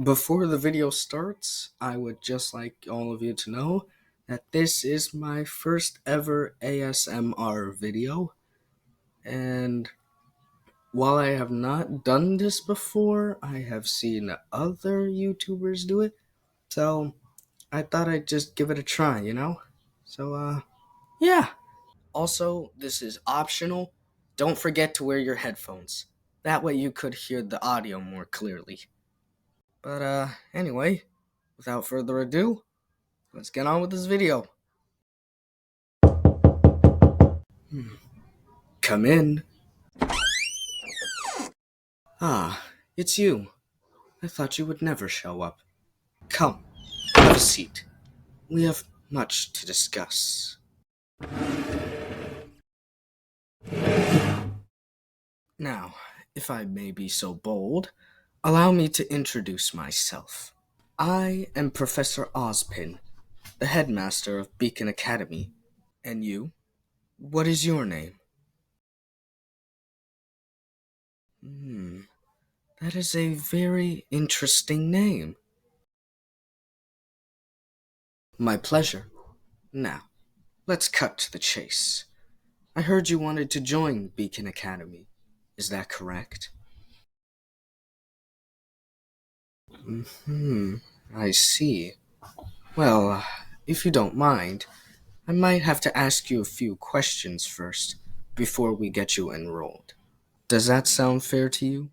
Before the video starts, I would just like all of you to know that this is my first ever ASMR video, and while I have not done this before, I have seen other YouTubers do it, so I thought I'd just give it a try. So, yeah. Also, this is optional. Don't forget to wear your headphones. That way you could hear the audio more clearly. But, anyway, without further ado, let's get on with this video. Come in. Ah, it's you. I thought you would never show up. Come, have a seat. We have much to discuss. Now, if I may be so bold, allow me to introduce myself. I am Professor Ozpin, the headmaster of Beacon Academy. And you? What is your name? Hmm, that is a very interesting name. My pleasure. Now, let's cut to the chase. I heard you wanted to join Beacon Academy. Is that correct? Hmm, I see. Well, if you don't mind, I might have to ask you a few questions first before we get you enrolled. Does that sound fair to you?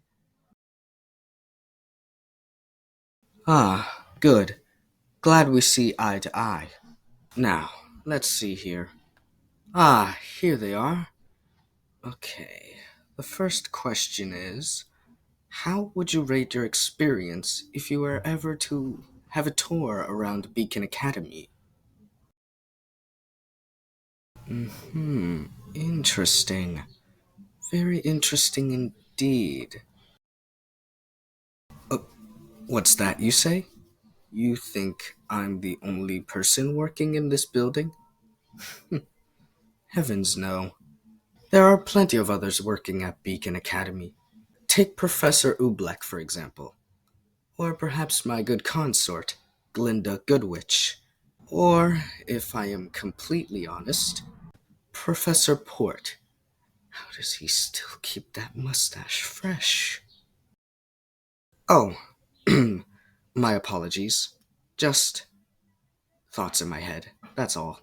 Ah, good. Glad we see eye to eye. Now, let's see here. Ah, here they are. Okay. The first question is, how would you rate your experience if you were ever to have a tour around Beacon Academy? Interesting. Very interesting indeed. Uh, what's that you say? You think I'm the only person working in this building? Heavens no. There are plenty of others working at Beacon Academy. Take Professor Oobleck, for example. Or perhaps my good consort, Glinda Goodwitch. Or, if I am completely honest, Professor Port. How does he still keep that mustache fresh? Oh, my apologies. Just thoughts in my head, that's all.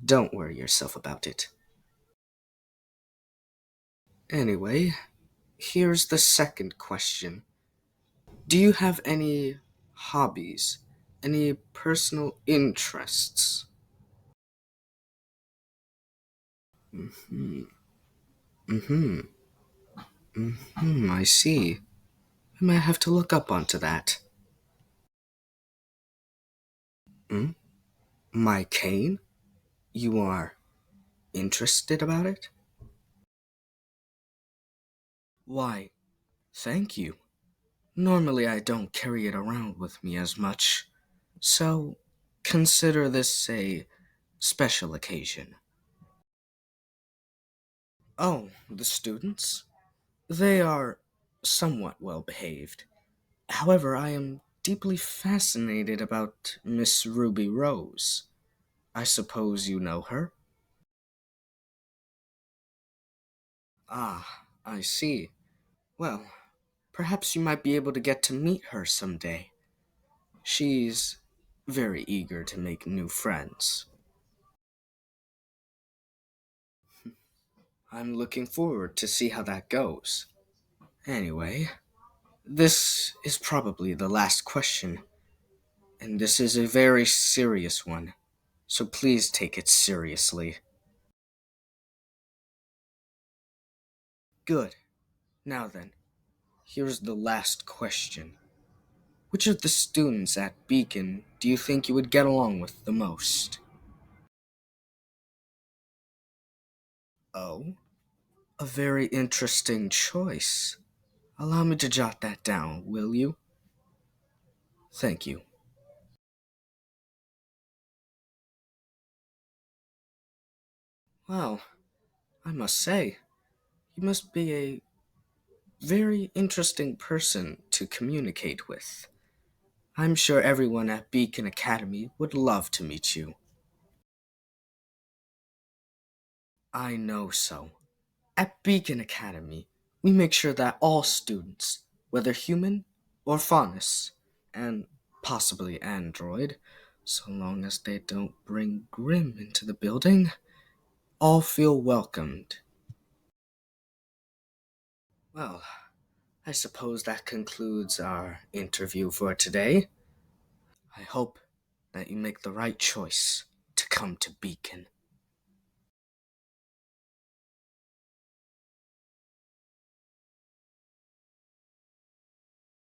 Don't worry yourself about it. Anyway, here's the second question. Do you have any hobbies? Any personal interests? Hmm. Mm-hmm. I see. I might have to look up onto that. Hmm? My cane? You are interested about it? Why, thank you. Normally I don't carry it around with me as much, so consider this a special occasion. Oh, the students? They are somewhat well behaved. However, I am deeply fascinated about Miss Ruby Rose. I suppose you know her? Ah, I see. Well, perhaps you might be able to get to meet her someday. She's very eager to make new friends. I'm looking forward to see how that goes. Anyway, this is probably the last question, and this is a very serious one, so please take it seriously. Good. Now then, here's the last question. Which of the students at Beacon do you think you would get along with the most? Oh, a very interesting choice. Allow me to jot that down, will you? Thank you. Well, I must say, you must be a very interesting person to communicate with. I'm sure everyone at Beacon Academy would love to meet you. I know so. At Beacon Academy, we make sure that all students, whether human or faunus, and possibly android, so long as they don't bring Grim into the building, all feel welcomed. Well, I suppose that concludes our interview for today. I hope that you make the right choice to come to Beacon.